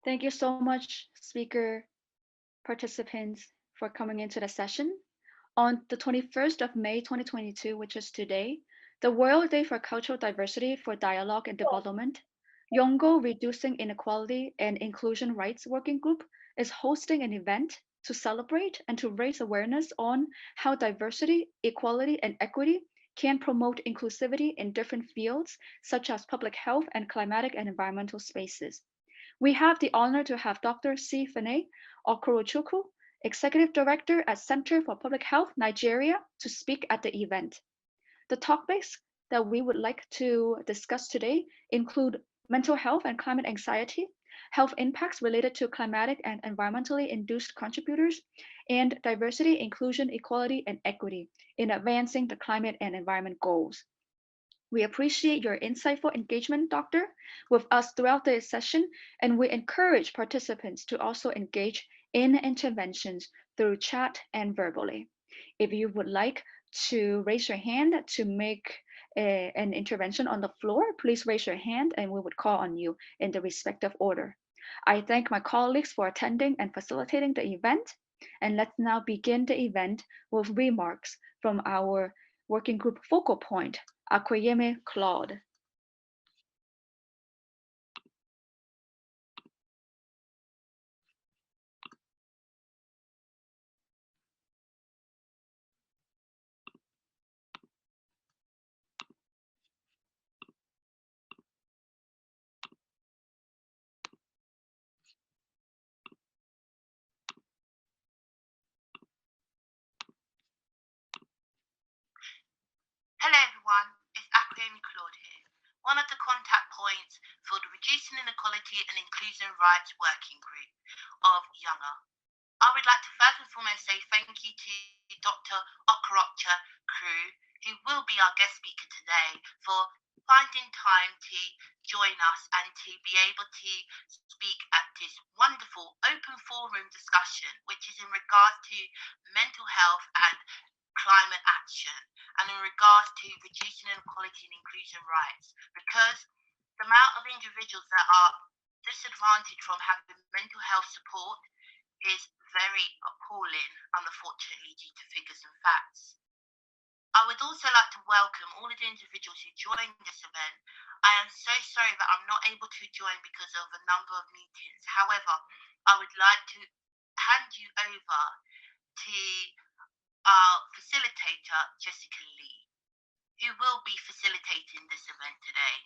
Thank you so much, speaker participants, for coming into the session. On the 21st of May 2022, which is today, the World Day for Cultural Diversity for Dialogue and Development, YOUNGO Reducing Inequality and Inclusion Rights Working Group is hosting an event to celebrate and to raise awareness on how diversity, equality, and equity can promote inclusivity in different fields, such as public health and climatic and environmental spaces. We have the honor to have Dr. C. Fene Okorochukwu, Executive Director at Center for Public Health, Nigeria, to speak at the event. The topics that we would like to discuss today include mental health and climate anxiety, health impacts related to climatic and environmentally induced contributors, and diversity, inclusion, equality, and equity in advancing the climate and environment goals. We appreciate your insightful engagement, Doctor, with us throughout the session, and we encourage participants to also engage in interventions through chat and verbally. If you would like to raise your hand to make an intervention on the floor, please raise your hand and we would call on you in the respective order. I thank my colleagues for attending and facilitating the event. And let's now begin the event with remarks from our working group focal point, Akuyeme Claude. Hello everyone, it's Akuyemi Claude here, one of the contact points for the Reducing Inequality and Inclusion Rights Working Group of YOUNGO. I would like to first and foremost say thank you to Dr. Okorocha Crew, who will be our guest speaker today, for finding time to join us and to be able to speak at this wonderful open forum discussion, which is in regards to mental health and climate action, and in regards to reducing inequality and inclusion rights, because the amount of individuals that are disadvantaged from having mental health support is very appalling, unfortunately, due to figures and facts. I would also like to welcome all of the individuals who joined this event. I am so sorry that I'm not able to join because of a number of meetings. However, I would like to hand you over to our facilitator, Jessica Lee, who will be facilitating this event today.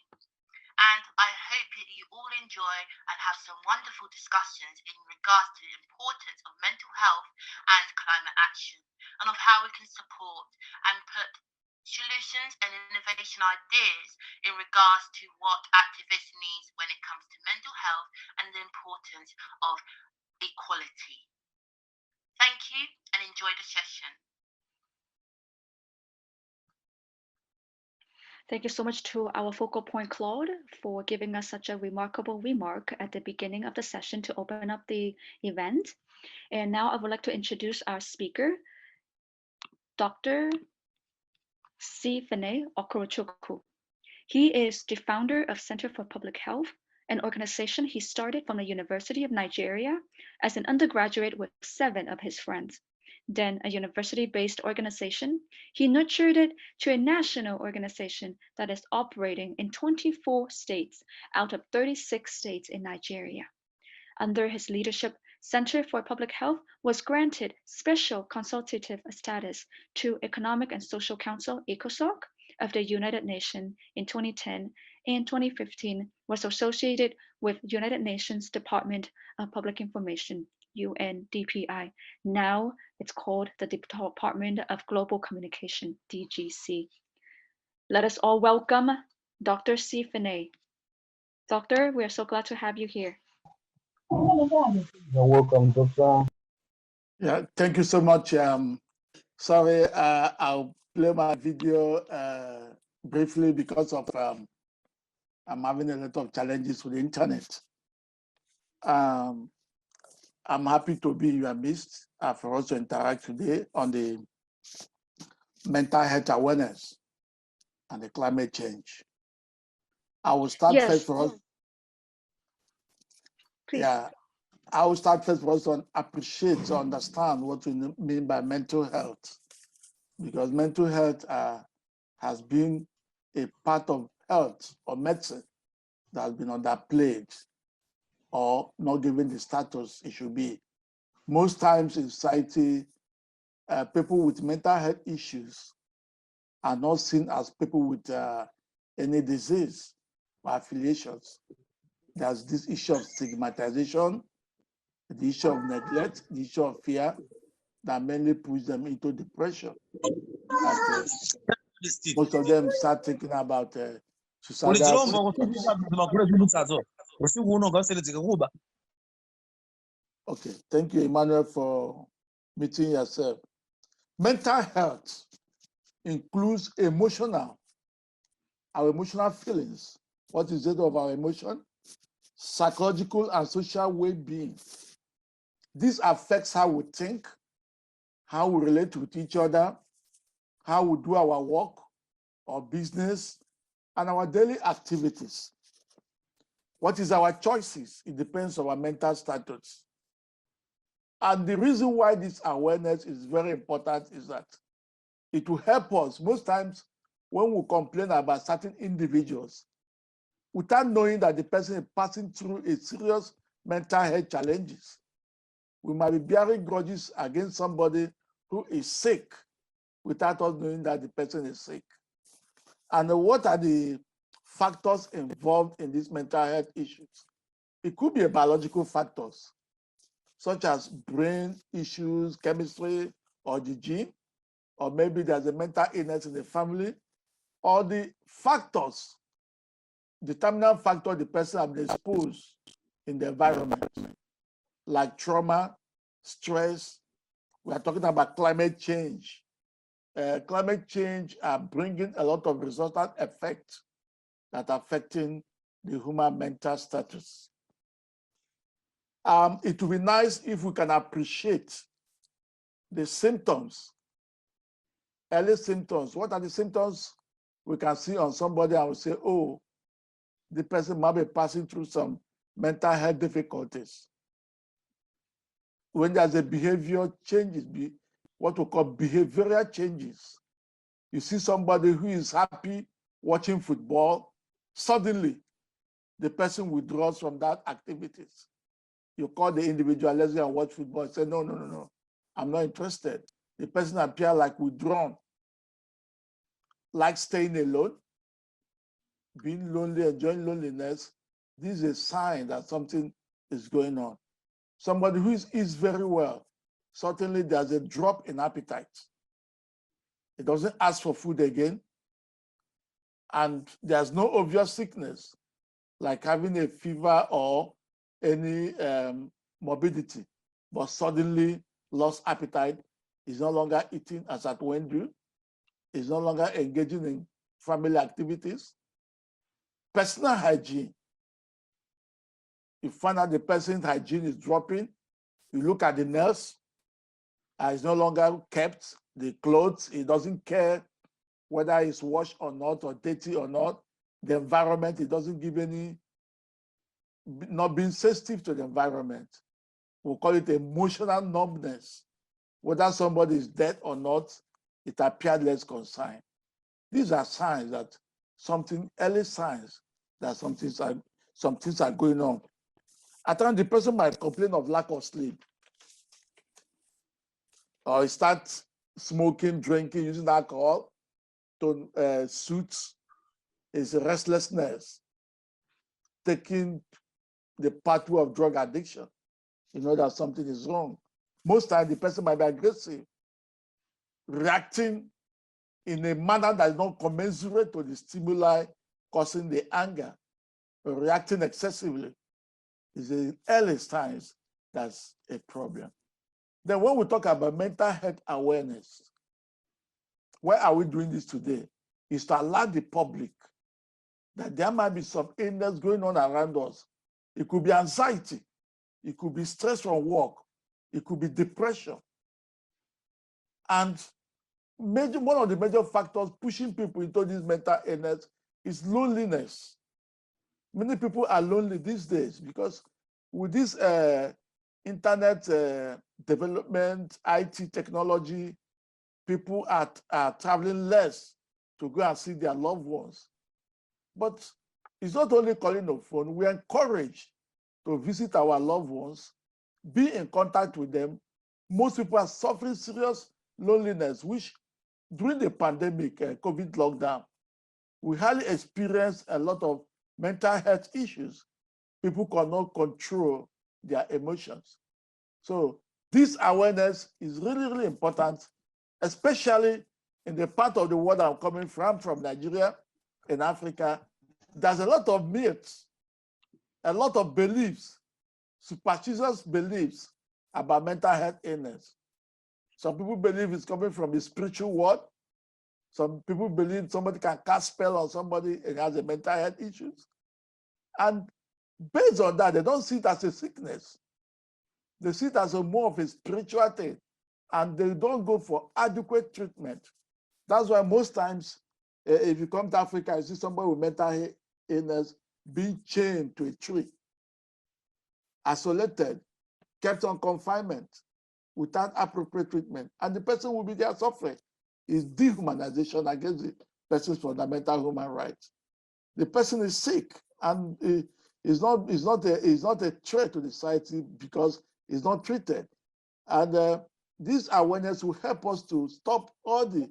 And I hope that you all enjoy and have some wonderful discussions in regards to the importance of mental health and climate action, and of how we can support and put solutions and innovation ideas in regards to what activists need when it comes to mental health and the importance of equality. Thank you and enjoy the session. Thank you so much to our focal point, Claude, for giving us such a remarkable remark at the beginning of the session to open up the event. And now I would like to introduce our speaker, Dr. C. Fene Okorochukwu. He is the founder of Center for Public Health, an organization he started from the University of Nigeria as an undergraduate with 7 of his friends. Then a university-based organization, he nurtured it to a national organization that is operating in 24 states out of 36 states in Nigeria. Under his leadership, Center for Public Health was granted special consultative status to Economic and Social Council, ECOSOC, of the United Nations in 2010, and 2015 was associated with United Nations Department of Public Information, UNDPI. Now it's called the Department of Global Communication, DGC. Let us all welcome Dr. C. Fene. Doctor, we are so glad to have you here. You're welcome, Doctor. Yeah, thank you so much. Sorry, I'll play my video briefly because of I'm having a lot of challenges with the internet. I'm happy to be in your midst for us to interact today on the mental health awareness and the climate change. I will start first for us. Please. Yeah, I will start first for us to appreciate, to understand what we mean by mental health, because mental health has been a part of health or medicine that has been underplayed or not given the status it should be. Most times in society, people with mental health issues are not seen as people with any disease or affiliations. There's this issue of stigmatization, the issue of neglect, the issue of fear that mainly push them into depression. That most of them start thinking about suicidal. Okay, thank you, Emmanuel, for meeting yourself. Mental health includes our emotional feelings. What is it of our emotion? Psychological and social well-being. This affects how we think, how we relate with each other, how we do our work or business, and our daily activities. What is our choices? It depends on our mental status. And the reason why this awareness is very important is that it will help us. Most times when we complain about certain individuals, without knowing that the person is passing through a serious mental health challenges, we might be bearing grudges against somebody who is sick without us knowing that the person is sick. And what are the factors involved in these mental health issues? It could be biological factors, such as brain issues, chemistry, or the gene, or maybe there's a mental illness in the family, or the factors, determinant factor the person has been exposed in the environment, like trauma, stress. We are talking about climate change. Climate change are bringing a lot of resultant effects that are affecting the human mental status. It would be nice if we can appreciate the symptoms, early symptoms. What are the symptoms we can see on somebody and we say, oh, the person might be passing through some mental health difficulties? When there's a behavior changes, what we call behavioral changes. You see somebody who is happy watching football, suddenly the person withdraws from that activities. You call the individual, let's go and watch football, say, no, I'm not interested. The person appears like withdrawn, like staying alone, being lonely, enjoying loneliness. This is a sign that something is going on. Somebody who eats very well, certainly there's a drop in appetite. It doesn't ask for food again. And there's no obvious sickness, like having a fever or any morbidity, but suddenly lost appetite, is no longer eating as at when due, is no longer engaging in family activities. Personal hygiene. You find out the person's hygiene is dropping. You look at the nails, it's no longer kept. The clothes, he doesn't care whether it's washed or not, or dirty or not. The environment, it doesn't give any, not being sensitive to the environment. We'll call it emotional numbness. Whether somebody is dead or not, it appeared less concerned. These are signs that early signs that some things are going on. At times, the person might complain of lack of sleep, or start smoking, drinking, using alcohol to suit his restlessness, taking the pathway of drug addiction. You know that something is wrong. Most times, the person might be aggressive, reacting in a manner that is not commensurate to the stimuli causing the anger, or reacting excessively. Is the early signs that's a problem. Then when we talk about mental health awareness, why are we doing this today? Is to alert the public that there might be some illness going on around us. It could be anxiety, it could be stress from work, it could be depression. And one of the major factors pushing people into this mental illness is loneliness. Many people are lonely these days because with this internet development, IT technology, people are traveling less to go and see their loved ones. But it's not only calling the phone, we encourage to visit our loved ones, be in contact with them. Most people are suffering serious loneliness, which during the pandemic, COVID lockdown, we hardly experienced a lot of mental health issues. People cannot control their emotions. So this awareness is really, really important, especially in the part of the world I'm coming from Nigeria, in Africa. There's a lot of myths, a lot of beliefs, superstitious beliefs about mental health illness. Some people believe it's coming from the spiritual world. Some people believe somebody can cast spell on somebody and has a mental health issues. And based on that, they don't see it as a sickness. They see it as a more of a spiritual thing, and they don't go for adequate treatment. That's why most times, if you come to Africa, you see somebody with mental illness being chained to a tree, isolated, kept on confinement without appropriate treatment, and the person will be there suffering. Is dehumanization against the person's fundamental human rights. The person is sick and is not a threat to the society because it's not treated. And this awareness will help us to stop all the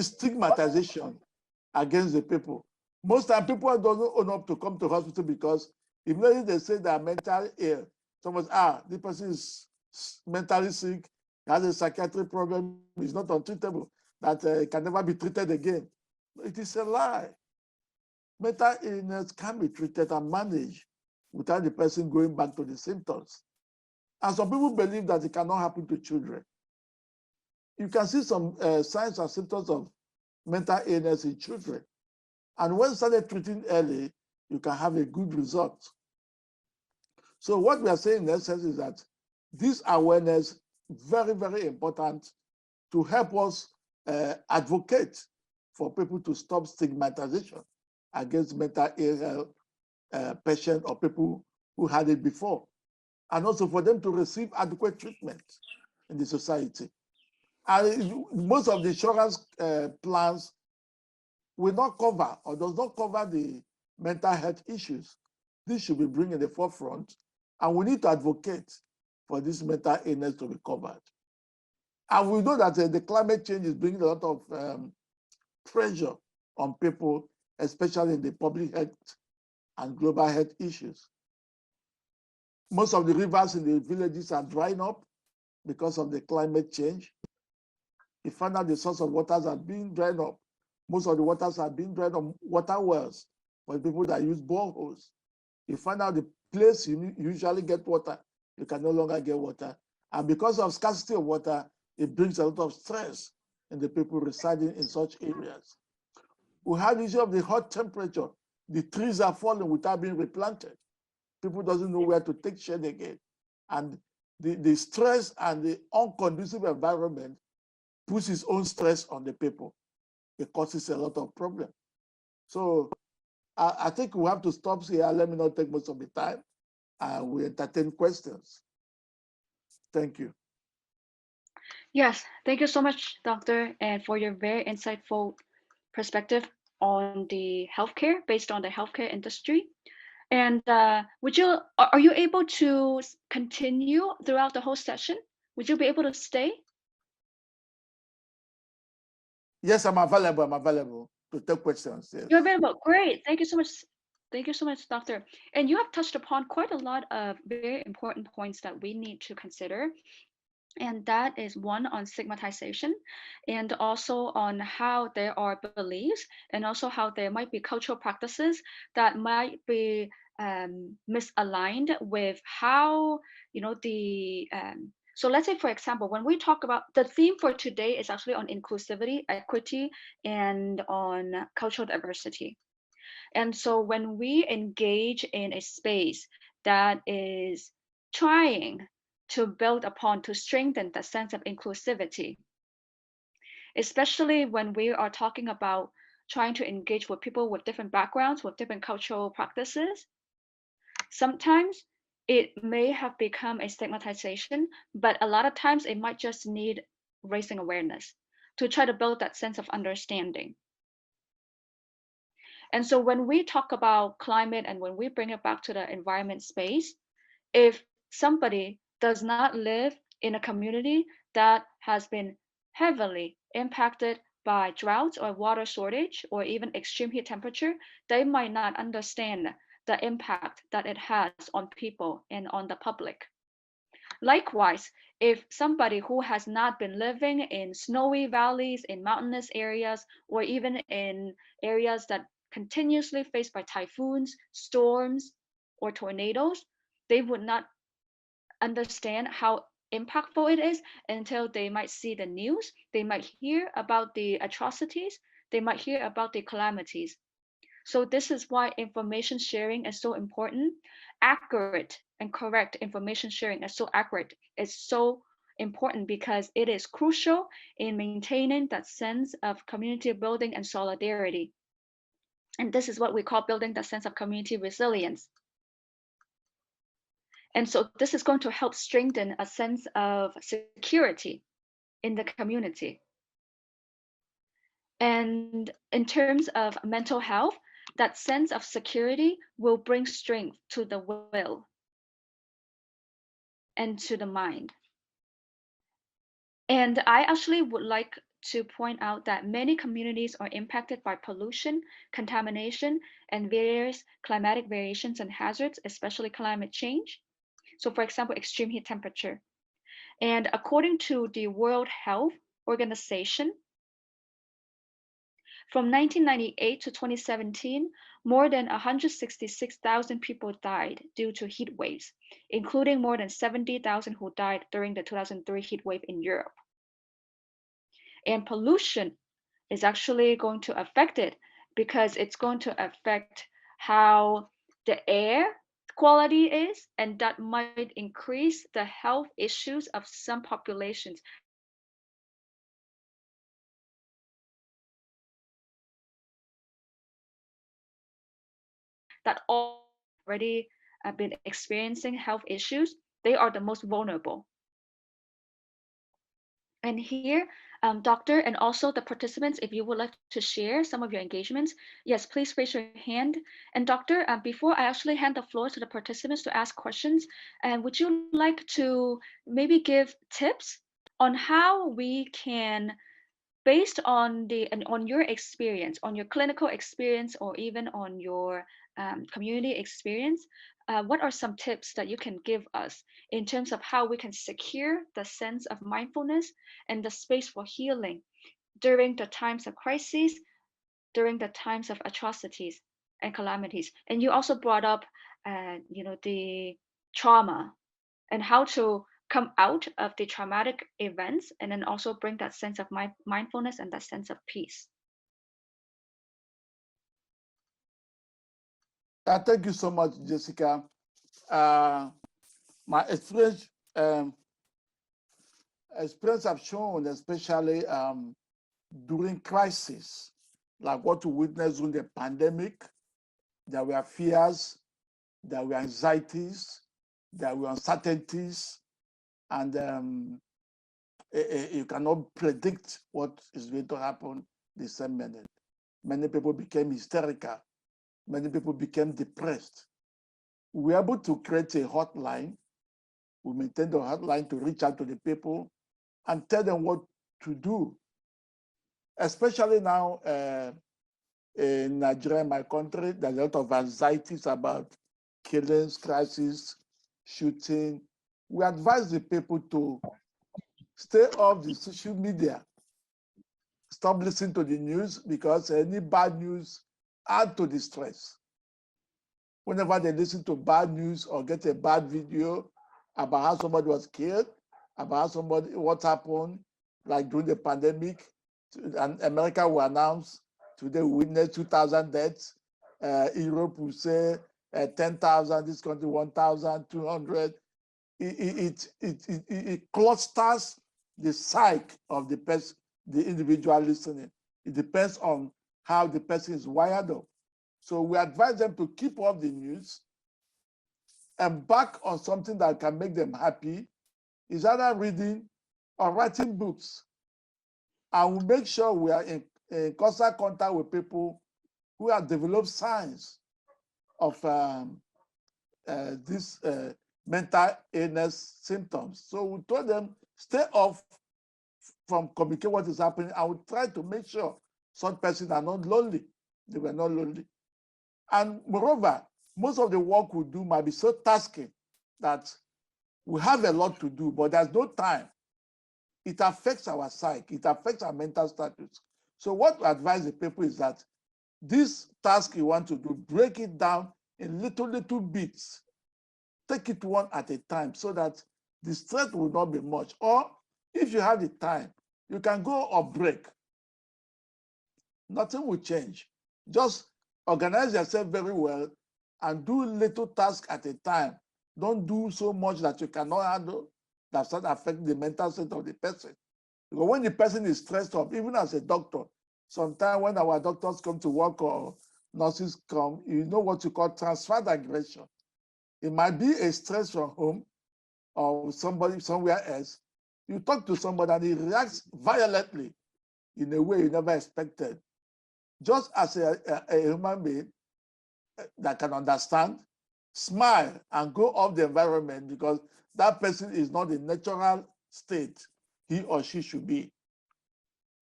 stigmatization against the people. Most time people don't own up to come to hospital because immediately they say they are mentally ill. Someone this person is mentally sick, has a psychiatric problem, is not untreatable, that can never be treated again. It is a lie. Mental illness can be treated and managed without the person going back to the symptoms. And some people believe that it cannot happen to children. You can see some signs and symptoms of mental illness in children. And when started treating early, you can have a good result. So what we are saying in essence is that this awareness is very, very important to help us advocate for people to stop stigmatization against mental ill patients or people who had it before, and also for them to receive adequate treatment in the society. And most of the insurance plans will not cover or does not cover the mental health issues. This should be brought in the forefront, and we need to advocate for this mental illness to be covered. And we know that the climate change is bringing a lot of pressure on people, especially in the public health and global health issues. Most of the rivers in the villages are drying up because of the climate change. You find out the source of waters are being dried up. Most of the waters are being dried up, water wells for people that use boreholes. You find out the place you usually get water, you can no longer get water. And because of scarcity of water, it brings a lot of stress in the people residing in such areas. We have the issue of the hot temperature. The trees are falling without being replanted. People doesn't know where to take shade again. And the stress and the unconducive environment puts its own stress on the people. It causes a lot of problems. So I think we have to stop here. Let me not take most of the time. We entertain questions. Thank you. Yes, thank you so much, Doctor, and for your very insightful perspective on the healthcare, based on the healthcare industry. And are you able to continue throughout the whole session? Would you be able to stay? Yes, I'm available to take questions. Yes. You're available. Great. Thank you so much. Thank you so much, Doctor. And you have touched upon quite a lot of very important points that we need to consider. And that is one on stigmatization, and also on how there are beliefs, and also how there might be cultural practices that might be misaligned with how, so let's say, for example, when we talk about the theme for today is actually on inclusivity, equity, and on cultural diversity. And so when we engage in a space that is trying to build upon, to strengthen the sense of inclusivity, especially when we are talking about trying to engage with people with different backgrounds, with different cultural practices, Sometimes it may have become a stigmatization, but a lot of times it might just need raising awareness to try to build that sense of understanding. And so when we talk about climate and when we bring it back to the environment space, if somebody does not live in a community that has been heavily impacted by droughts or water shortage or even extreme heat temperature, they might not understand the impact that it has on people and on the public. Likewise, if somebody who has not been living in snowy valleys, in mountainous areas, or even in areas that continuously faced by typhoons, storms, or tornadoes, they would not understand how impactful it is until they might see the news, they might hear about the atrocities, they might hear about the calamities. So this is why information sharing is so important. Accurate and correct information sharing is so accurate. It's so important because it is crucial in maintaining that sense of community building and solidarity. And this is what we call building that sense of community resilience. And so this is going to help strengthen a sense of security in the community. And in terms of mental health, that sense of security will bring strength to the will and to the mind. And I actually would like to point out that many communities are impacted by pollution, contamination, and various climatic variations and hazards, especially climate change. So for example, extreme heat temperature. And according to the World Health Organization, from 1998 to 2017, more than 166,000 people died due to heat waves, including more than 70,000 who died during the 2003 heat wave in Europe. And pollution is actually going to affect it because it's going to affect how the air quality is, and that might increase the health issues of some populations that already have been experiencing health issues. They are the most vulnerable. And here, doctor, and also the participants, if you would like to share some of your engagements, yes, please raise your hand. And doctor, before I actually hand the floor to the participants to ask questions, would you like to maybe give tips on how we can, based on your experience, on your clinical experience, or even on your community experience, what are some tips that you can give us in terms of how we can secure the sense of mindfulness and the space for healing during the times of crises, during the times of atrocities and calamities? And you also brought up, the trauma and how to come out of the traumatic events and then also bring that sense of mindfulness and that sense of peace. Thank you so much, Jessica. My experience have shown, especially during crisis, like what we witnessed during the pandemic, there were fears, there were anxieties, there were uncertainties, and you cannot predict what is going to happen the same minute. Many people became hysterical. Many people became depressed. We were able to create a hotline. We maintained the hotline to reach out to the people and tell them what to do. Especially now in Nigeria, my country, there's a lot of anxieties about killings, crises, shooting. We advise the people to stay off the social media. Stop listening to the news because any bad news adds to the stress. Whenever they listen to bad news or get a bad video about how somebody was killed, about what happened, like during the pandemic, and America will announce today we witnessed 2,000 deaths. Europe will say 10,000, this country 1,200. It clusters the psyche of the person, the individual listening. It depends on how the person is wired up. So we advise them to keep off the news, embark on something that can make them happy is either reading or writing books. And we make sure we are in constant contact with people who have developed signs of this mental illness symptoms. So we told them, stay off from communicate what is happening. I would try to make sure some persons are not lonely. They were not lonely. And moreover, most of the work we do might be so tasking that we have a lot to do, but there's no time. It affects our psyche, it affects our mental status. So what we advise the people is that this task you want to do, break it down in little bits. Take it one at a time so that the stress will not be much. Or if you have the time, you can go or break. Nothing will change. Just organize yourself very well and do little tasks at a time. Don't do so much that you cannot handle that start affecting the mental state of the person. Because when the person is stressed up, even as a doctor, sometimes when our doctors come to work or nurses come, you know what you call transferred aggression. It might be a stress from home or somebody somewhere else. You talk to somebody and he reacts violently in a way you never expected. Just as a human being that can understand, smile and go off the environment because that person is not the natural state he or she should be.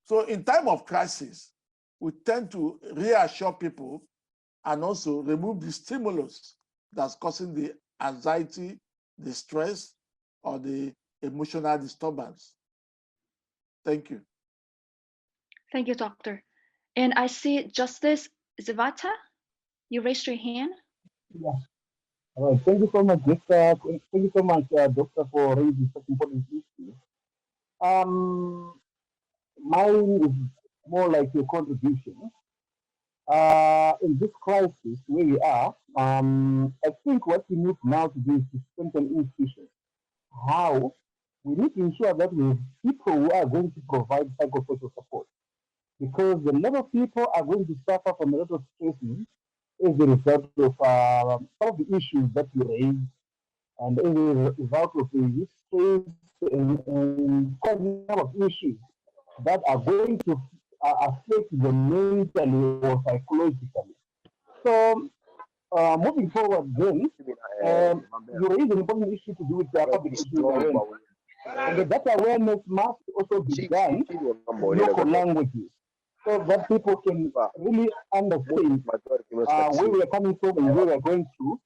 So in time of crisis, we tend to reassure people and also remove the stimulus that's causing the anxiety, the stress, or the emotional disturbance. Thank you. Thank you, Doctor. And I see Justice Zavata, you raised your hand. Yeah. All right. Thank you so much, thank you so much, Doctor, for raising such important issues. Mine is more like a contribution. In this crisis where we are, I think what we need now to do is to strengthen institutions. How? We need to ensure that we have people who are going to provide psychosocial support because a lot of people are going to suffer from a lot of stresses as a result of some of the issues that you raised and as a result of the stress and quite a number of issues that are going to affect them mentally or psychologically. So, moving forward, then, you raise an important issue to do with public health awareness. And that awareness must also be done in local languages so that people can really understand where we are coming from and where we are going to.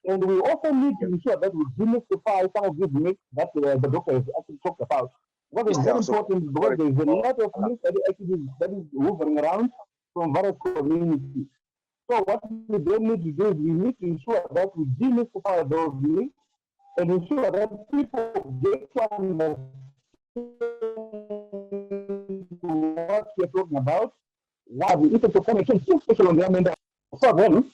And we also need to ensure that we demystify some of these myths that the doctor has actually talked about. What is very important because there is a lot of myths that is hovering around from various communities. So what we then need to do is we need to ensure that we demystify those myths and ensure that people get to understand what we're talking about, why the effects of climate change, especially on the environment. So then,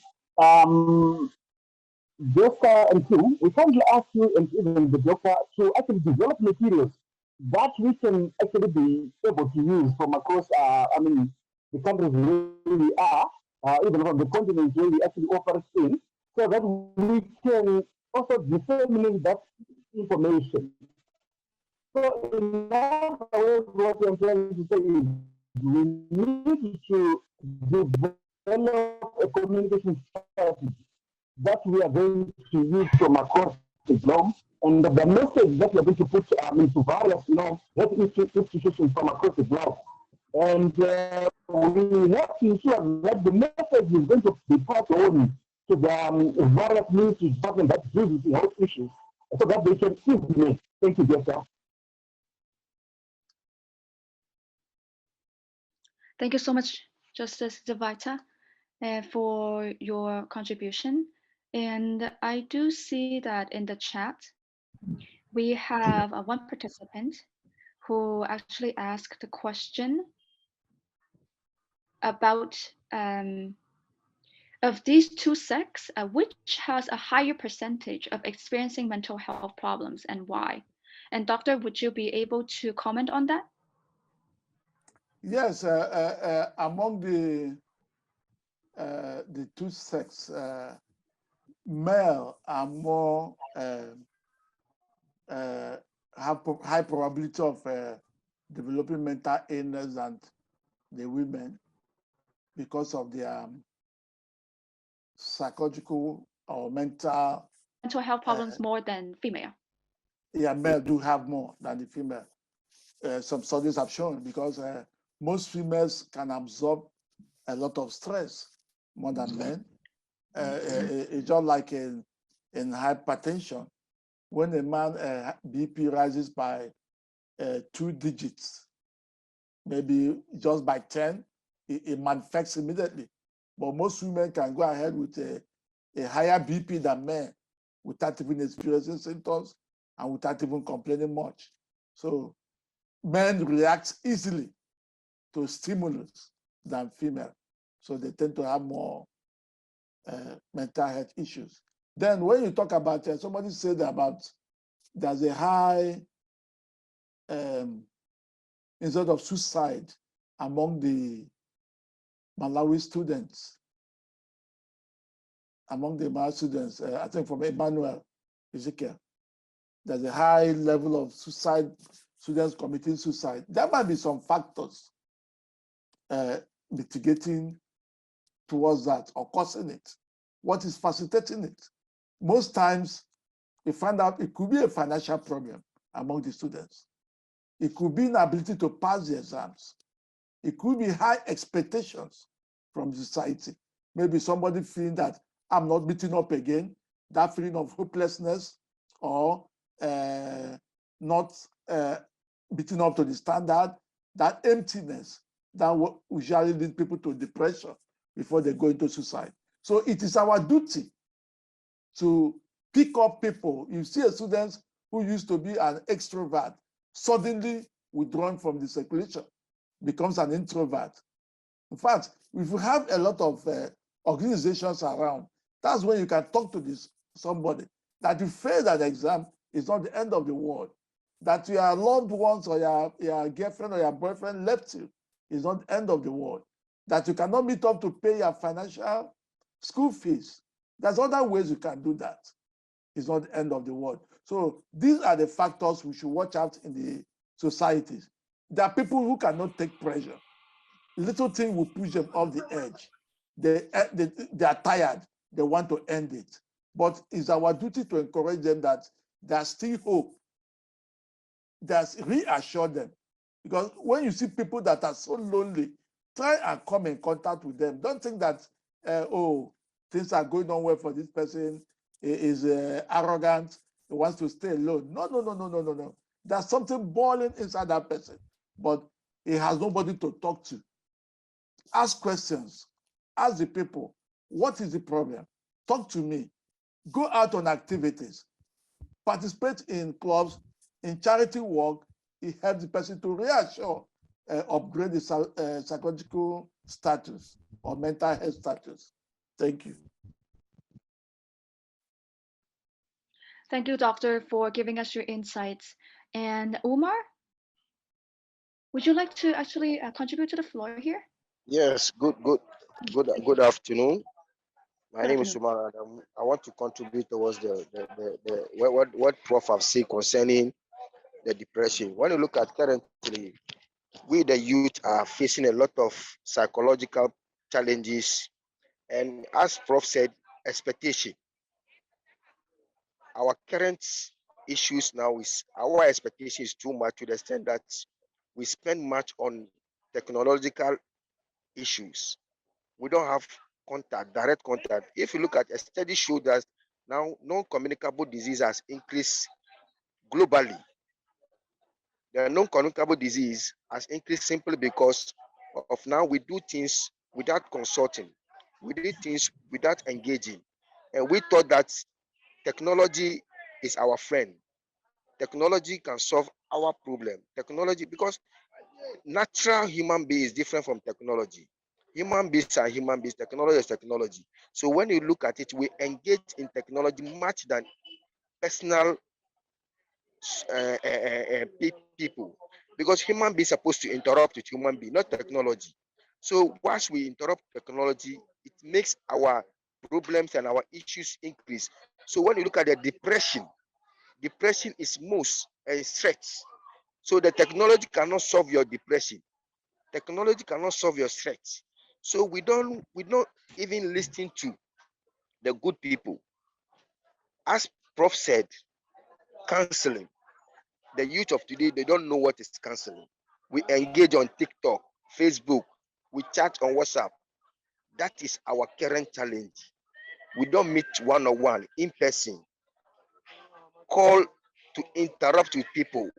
Doctor and two, we kindly ask you and even the doctor to actually develop materials that we can actually be able to use from across, the countries where we are, even from the continents where we actually operate in, so that we can also disseminate that information. So, in other words, what I'm trying to say is we need to develop a communication strategy that we are going to use from across the globe, and the message that we are going to put into various health institutions from across the globe. And we have to ensure that the message is going to be passed on to the various ministry departments that deal with the health issues so that they can implement. Thank you, Jessica. Thank you so much, Justice Zavata, for your contribution. And I do see that in the chat, we have one participant who actually asked the question about of these two sects, which has a higher percentage of experiencing mental health problems and why? And Doctor, would you be able to comment on that? Yes, among the two sects, male are more have high probability of developing mental illness than the women because of their psychological or mental health problems more than female. Yeah, male do have more than the female. Some studies have shown because most females can absorb a lot of stress more than men. It's just like in hypertension. When a man BP rises by 2 digits, maybe just by 10, it manifests immediately. But most women can go ahead with a higher BP than men without even experiencing symptoms and without even complaining much. So men react easily to stimulus than female. So they tend to have more mental health issues. Then when you talk about, somebody said about there's a high instead of suicide among the Malawi students, I think from Emmanuel Ezekiel, there's a high level of suicide, students committing suicide. There might be some factors mitigating towards that or causing it. What is facilitating it? Most times, we find out it could be a financial problem among the students. It could be inability to pass the exams. It could be high expectations from society. Maybe somebody feeling that I'm not meeting up again, that feeling of hopelessness or not meeting up to the standard, that emptiness that usually leads people to depression before they go into suicide. So it is our duty to pick up people. You see a student who used to be an extrovert, suddenly withdrawn from the circulation, becomes an introvert. In fact, if you have a lot of organizations around, that's when you can talk to somebody that you failed that exam is not the end of the world. That your loved ones or your girlfriend or your boyfriend left you is not the end of the world. That you cannot meet up to pay your financial school fees. There's other ways you can do that. It's not the end of the world. So these are the factors we should watch out in the societies. There are people who cannot take pressure. Little thing will push them off the edge. They are tired. They want to end it. But it's our duty to encourage them that there's still hope. Reassure them. Because when you see people that are so lonely, try and come in contact with them. Don't think that, things are going on well for this person. He is arrogant. He wants to stay alone. No. There's something boiling inside that person, but he has nobody to talk to. Ask questions. Ask the people, what is the problem? Talk to me. Go out on activities. Participate in clubs, in charity work. It helps the person to reassure, upgrade the psychological status or mental health status. Thank you. Thank you, Doctor, for giving us your insights. And Umar, would you like to actually contribute to the floor here? Yes, good afternoon. My name is Umar Adam. I want to contribute towards what Prof have said concerning the depression. When you look at currently, we the youth are facing a lot of psychological challenges, and as Prof said, expectation. Our current issues now is our expectation is too much to the extent that we spend much on technological issues. We don't have direct contact. If you look at a study show that now non-communicable disease has increased globally. The non-communicable disease has increased simply because of now we do things without consulting. We do things without engaging. And we thought that technology is our friend. Technology can solve our problem. Technology, because natural human being is different from technology. Human beings are human beings, technology is technology. So when you look at it, we engage in technology much than personal people, because human beings are supposed to interrupt with human being, not technology. So once we interrupt technology, it makes our problems and our issues increase. So when you look at the depression is most stress. So the technology cannot solve your depression. Technology cannot solve your stress. So we don't even listen to the good people. As Prof said, counseling. The youth of today, they don't know what is counseling. We engage on TikTok, Facebook, we chat on WhatsApp. That is our current challenge. We don't meet one-on-one, in person. Call to interrupt with people.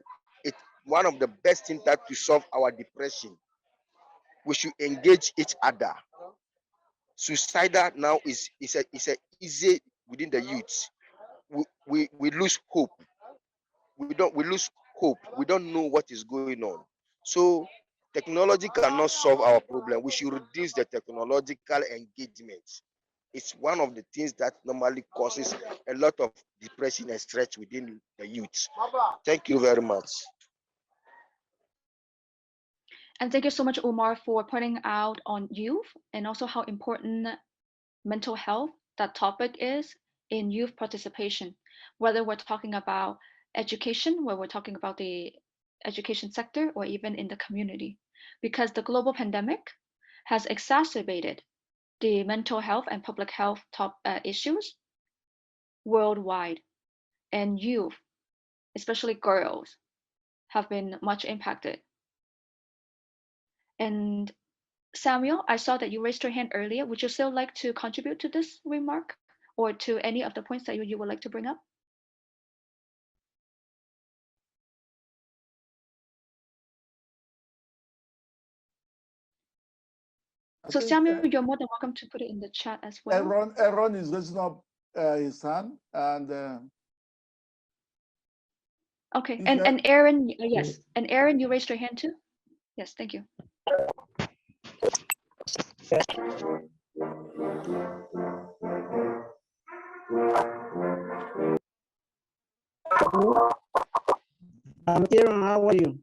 It's one of the best things that to solve our depression. We should engage each other. Suicidal now is a easy within the youth. We lose hope. We lose hope. We don't know what is going on. So technology cannot solve our problem. We should reduce the technological engagement. It's one of the things that normally causes a lot of depression and stress within the youth. Thank you very much. And thank you so much, Umar, for pointing out on youth and also how important mental health, that topic is in youth participation, whether we're talking about education, where we're talking about the education sector, or even in the community, because the global pandemic has exacerbated the mental health and public health issues worldwide, and youth, especially girls, have been much impacted. And Samuel, I saw that you raised your hand earlier. Would you still like to contribute to this remark or to any of the points that you would like to bring up? So Samuel, you're more than welcome to put it in the chat as well. Aaron is raising up his hand, and okay, and Aaron, yes, and Aaron, you raised your hand too. Yes, thank you. I'm Aaron, how are you?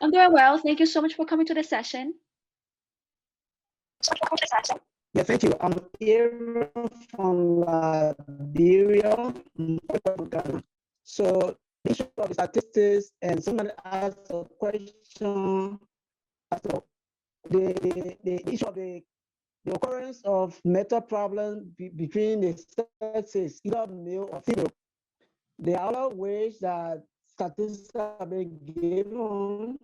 I'm doing well. Thank you so much for coming to the session. Yeah, thank you. I'm Aaron from Liberia. So the issue of statistics, and somebody asked a question. So the issue of the occurrence of mental problems between the sexes, either male or female. There are other ways that statistics have been given.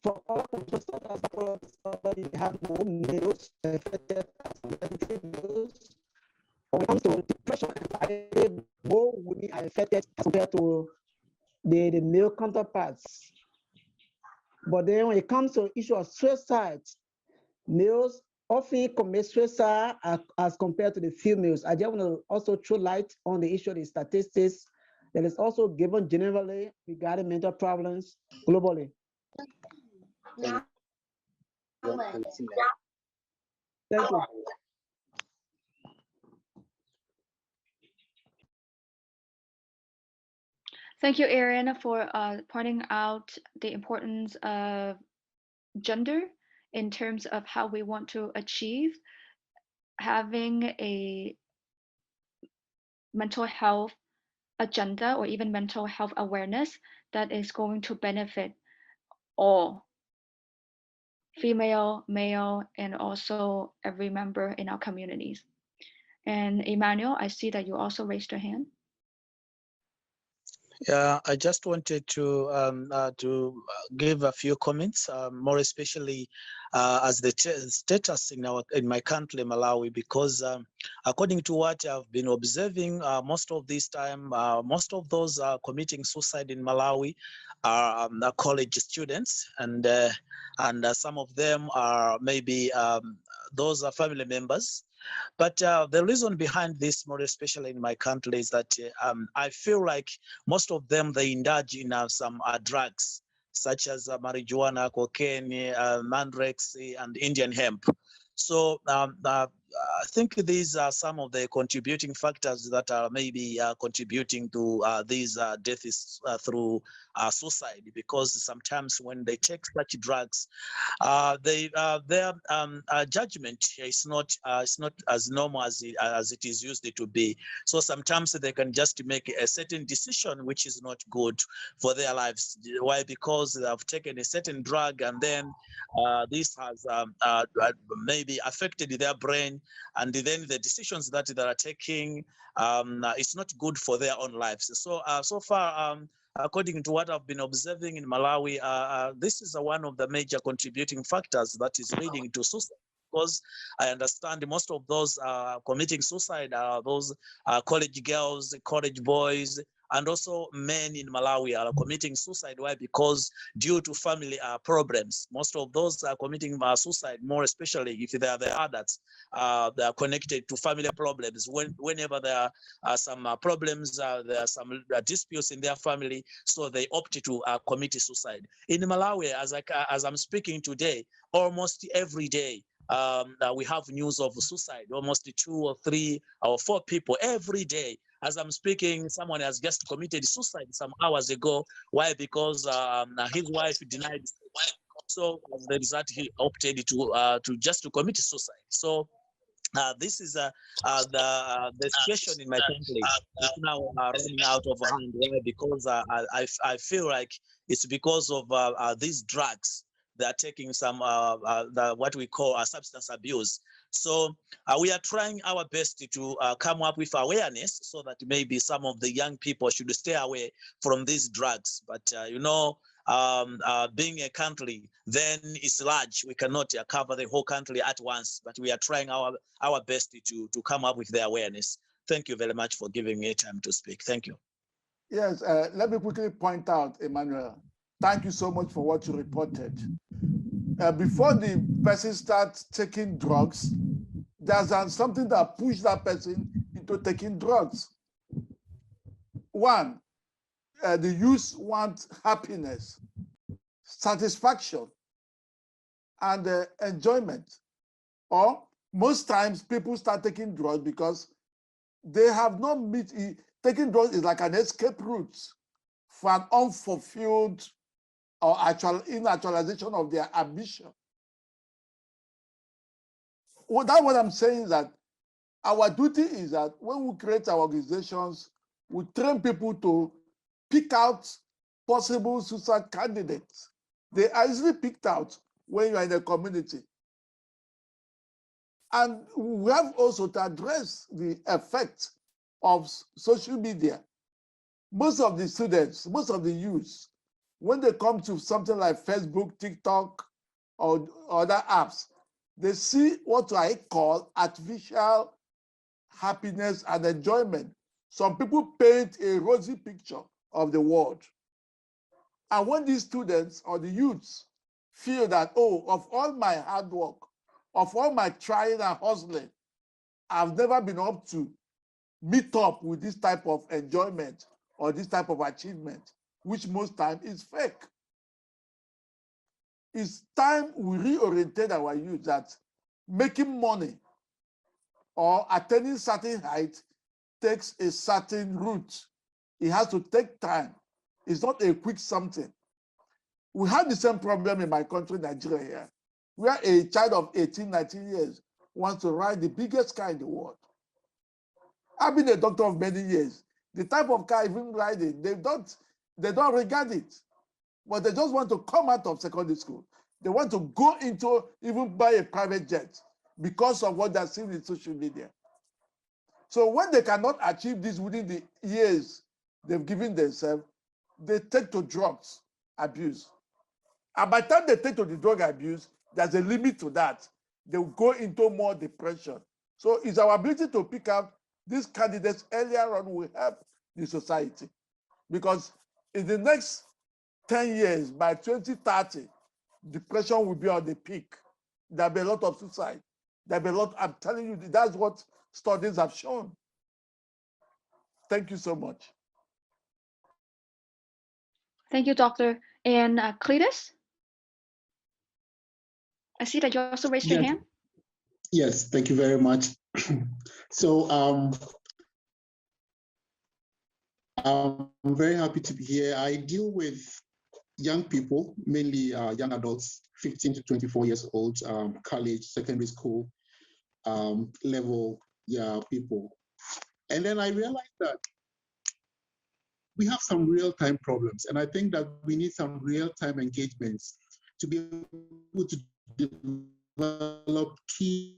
For all they have more males affected as females. When it comes to depression and anxiety, more women are affected as compared to the male counterparts. But then when it comes to the issue of suicide, males often commit suicide as compared to the females. I just want to also throw light on the issue of the statistics that is also given generally regarding mental problems globally. Thank you. Thank you, Aaron, for pointing out the importance of gender in terms of how we want to achieve having a mental health agenda or even mental health awareness that is going to benefit all, female, male, and also every member in our communities. And Emmanuel, I see that you also raised your hand. Yeah, I just wanted to give a few comments, more especially as the status in my country, Malawi, because according to what I've been observing, most of this time, most of those committing suicide in Malawi are college students, and some of them are maybe those are family members. But the reason behind this, more especially in my country, is that I feel like most of them, they indulge in some drugs, such as marijuana, cocaine, mandrax, and Indian hemp. So I think these are some of the contributing factors that are maybe contributing to these deaths through suicide, because sometimes when they take such drugs, their judgment is not as normal as it is used to be. So sometimes they can just make a certain decision which is not good for their lives. Why? Because they have taken a certain drug, and then this has maybe affected their brain, and then the decisions that they are taking, it's not good for their own lives. So so far, according to what I've been observing in Malawi, this is one of the major contributing factors that is leading to suicide. Because I understand most of those committing suicide are those college girls, college boys, and also men in Malawi are committing suicide. Why? Because due to family problems. Most of those are committing suicide, more especially if they are the adults, they are connected to family problems. Whenever there are some problems, there are some disputes in their family, so they opt to commit suicide. In Malawi, as I'm speaking today, almost every day, we have news of suicide, almost 2 or 3 or 4 people every day. As I'm speaking, someone has just committed suicide some hours ago. Why? Because his wife denied. So as a result, he opted to just to commit suicide. So this is the situation in my country. It's now running out of hand. Why? Because I feel like it's because of these drugs. They are taking some what we call substance abuse. So we are trying our best to come up with awareness so that maybe some of the young people should stay away from these drugs. But you know, being a country then is large. We cannot cover the whole country at once, but we are trying our best to come up with the awareness. Thank you very much for giving me time to speak. Thank you. Yes, let me quickly point out, Emmanuel, thank you so much for what you reported. Before the person starts taking drugs, there's something that pushed that person into taking drugs. One, the youth want happiness, satisfaction, and enjoyment. Or most times people start taking drugs because they have not met. Taking drugs is like an escape route for an unfulfilled or inactualization of their ambition. Well, that's what I'm saying, is that our duty is that when we create our organizations, we train people to pick out possible suicide candidates. They are easily picked out when you are in a community. And we have also to address the effect of social media. Most of the students, most of the youth, when they come to something like Facebook, TikTok, or other apps, they see what I call artificial happiness and enjoyment. Some people paint a rosy picture of the world. And when these students or the youths feel that, oh, of all my hard work, of all my trying and hustling, I've never been able to meet up with this type of enjoyment or this type of achievement, which most time is fake. It's time we reorientate our youth that making money or attaining certain height takes a certain route. It has to take time. It's not a quick something. We have the same problem in my country, Nigeria, here, where a child of 18, 19 years wants to ride the biggest car in the world. I've been a doctor of many years. The type of car even riding, they don't regard it, but they just want to come out of secondary school. They want to go into even buy a private jet because of what they're seeing in social media. So when they cannot achieve this within the years they've given themselves, they take to drugs abuse. And by the time they take to the drug abuse, there's a limit to that. They'll go into more depression. So it's our ability to pick up these candidates earlier on will help the society. Because in the next 10 years, by 2030, depression will be on the peak. There'll be a lot of suicide. There'll be a lot, I'm telling you, that's what studies have shown. Thank you so much. Thank you, Doctor. And Cletus? I see that you also raised your hand. Yes, thank you very much. So I'm very happy to be here. I deal with young people, mainly young adults, 15 to 24 years old, college, secondary school level people. And then I realized that we have some real-time problems. And I think that we need some real-time engagements to be able to develop key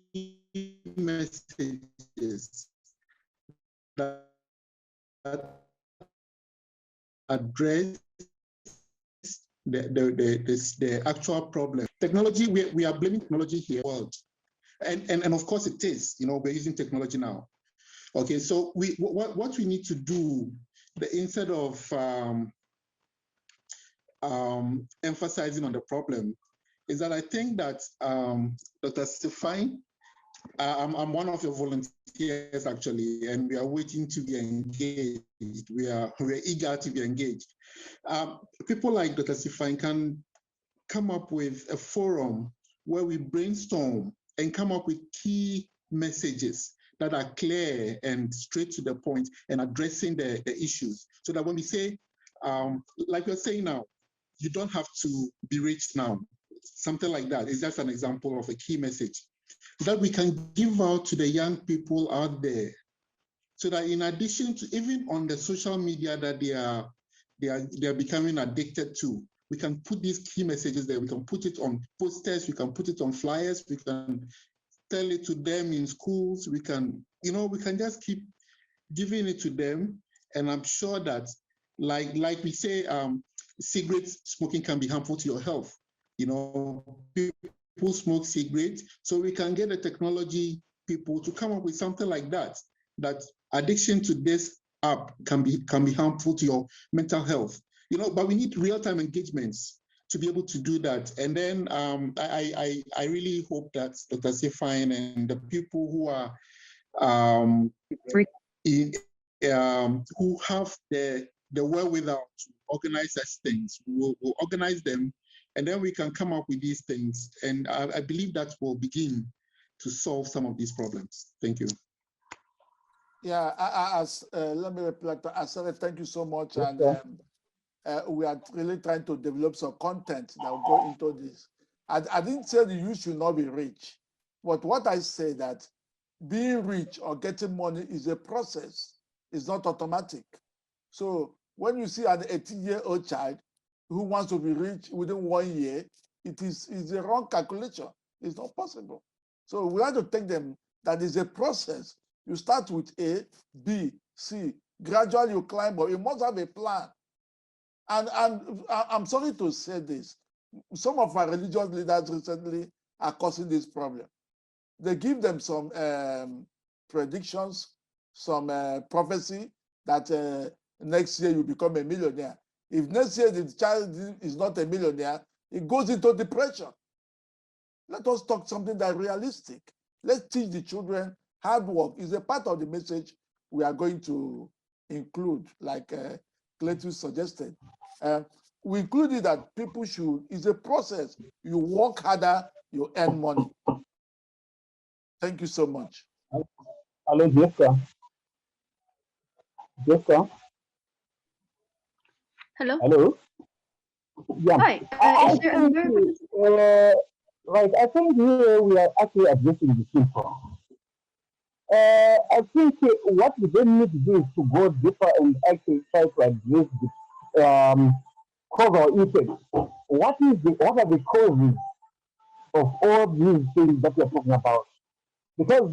messages that address the actual problem. Technology, we are blaming technology here. And of course it is, we're using technology now. Okay, so what we need to do, instead of emphasizing on the problem, is that I think that Dr. Stefan, I'm one of your volunteers actually, and we are waiting to be engaged. We're eager to be engaged. People like Dr. Stefan can come up with a forum where we brainstorm and come up with key messages that are clear and straight to the point and addressing the issues. So that when we say, like we're saying now, you don't have to be rich now. Something like that is just an example of a key message that we can give out to the young people out there, so that in addition to even on the social media that they are becoming addicted to, we can put these key messages there. We can put it on posters, we can put it on flyers, we can tell it to them in schools, we can just keep giving it to them. And I'm sure that, like we say, cigarette smoking can be harmful to your health. People smoke cigarettes, so we can get the technology people to come up with something like that, that addiction to this app can be harmful to your mental health. But we need real-time engagements to be able to do that. And then I really hope that Dr. Stefan and the people who are who have the wherewithal to organize such things, we'll organize them, and then we can come up with these things. And I believe that will begin to solve some of these problems. Thank you. Yeah, let me reply to Asare. Thank you so much. Yes, and we are really trying to develop some content that will go into this. I didn't say that you should not be rich, but what I say that being rich or getting money is a process. It's not automatic. So when you see an 18-year-old child who wants to be rich within 1 year, it's a wrong calculation. It's not possible. So we have to take them that is a process. You start with A, B, C. Gradually you climb, but you must have a plan. And I'm sorry to say this. Some of our religious leaders recently are causing this problem. They give them some predictions, some prophecy that next year you become a millionaire. If next year the child is not a millionaire, it goes into depression. Let us talk something that realistic. Let's teach the children hard work is a part of the message we are going to include, like Cletus suggested. We included that people should, it's a process. You work harder, you earn money. Thank you so much. Hello, Jessica. Jessica. Hello. Hello. Yeah. Hi. I Is there think, another? I think here we are actually addressing the symptom. I think what we then need to do is to go deeper and actually try to address the cause or effect. What are the causes of all these things that we are talking about? Because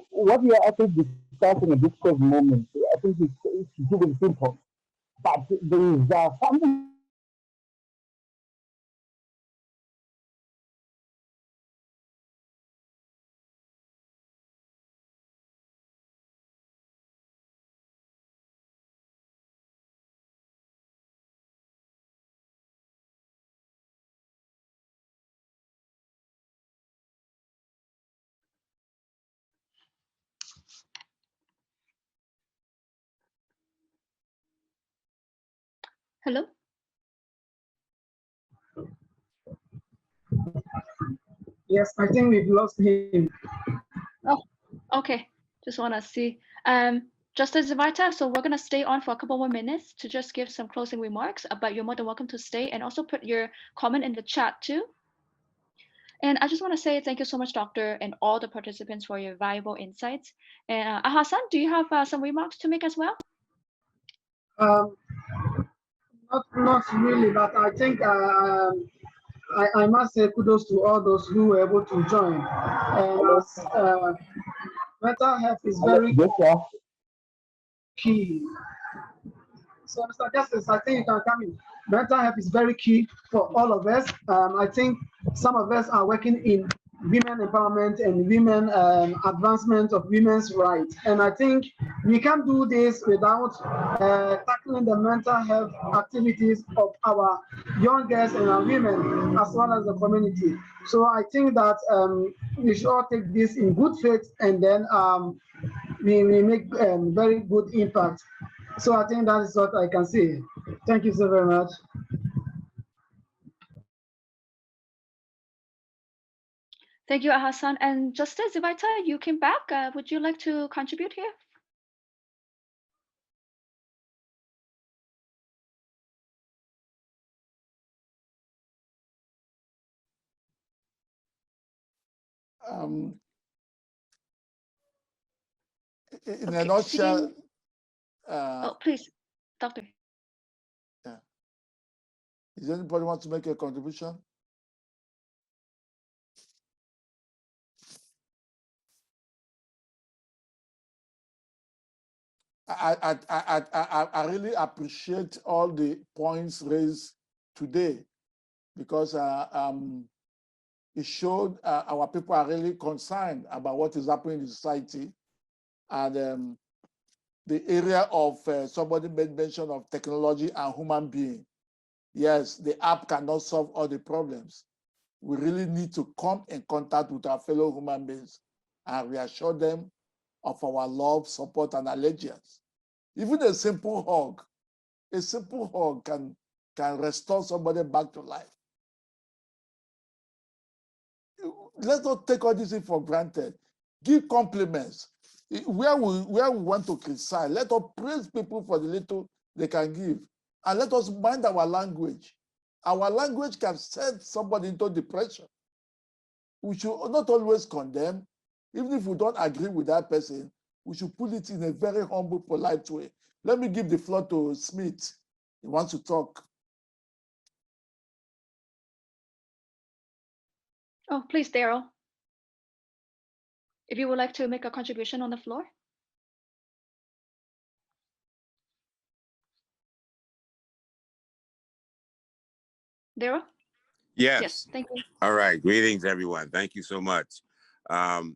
what we are actually discussing at this present moment, I think it's to do with symptoms. But there is something Hello. Yes, I think we've lost him. Okay, just want to see. Justice Zavita, so we're going to stay on for a couple more minutes to just give some closing remarks, but you're more than welcome to stay and also put your comment in the chat too. And I just want to say thank you so much, Doctor, and all the participants for your valuable insights. And Hassan, do you have some remarks to make as well? Not really, but I think I must say kudos to all those who were able to join. And mental health is very key. So, Mr. Justice, I think you can come in. Mental health is very key for all of us. I think some of us are working in women empowerment and women advancement of women's rights. And I think we can't do this without tackling the mental health activities of our young girls and our women, as well as the community. So I think that we should all take this in good faith, and then we make very good impact. So I think that is what I can say. Thank you so very much. Thank you, Hassan. And Justice Zavita, you came back. Would you like to contribute here? In a nutshell, oh, please, Doctor. Yeah. Does anybody want to make a contribution? I really appreciate all the points raised today, because it showed our people are really concerned about what is happening in society. And the area of somebody made mention of technology and human being. Yes, the app cannot solve all the problems. We really need to come in contact with our fellow human beings and reassure them of our love, support, and allegiance. Even a simple hug can restore somebody back to life. Let's not take all this for granted. Give compliments. Where we want to criticize, let us praise people for the little they can give. And let us mind our language. Our language can send somebody into depression. We should not always condemn. Even if we don't agree with that person, we should put it in a very humble, polite way. Let me give the floor to Smith. He wants to talk. Oh, please, Daryl. If you would like to make a contribution on the floor. Daryl? Yes. Thank you. All right. Greetings, everyone. Thank you so much. I'm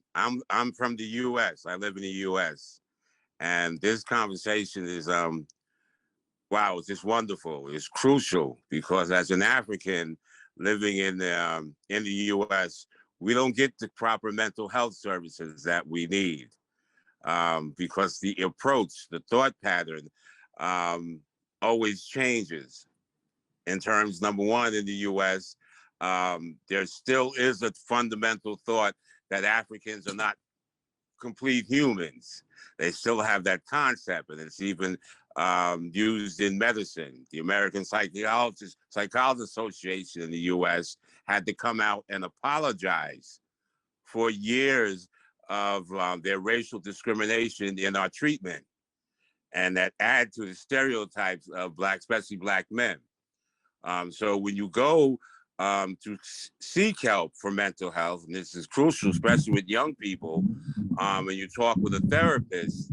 from the U.S. I live in the U.S. And this conversation is wow, it's just wonderful. It's crucial because as an African living in the U.S., we don't get the proper mental health services that we need because the approach, the thought pattern, always changes. In terms, number one, in the U.S., there still is a fundamental thought that Africans are not complete humans. They still have that concept, and it's even used in medicine. The American Psychology Association in the U.S. had to come out and apologize for years of their racial discrimination in our treatment, and that add to the stereotypes of especially Black men. So when you go to seek help for mental health, and this is crucial, especially with young people, and you talk with a therapist,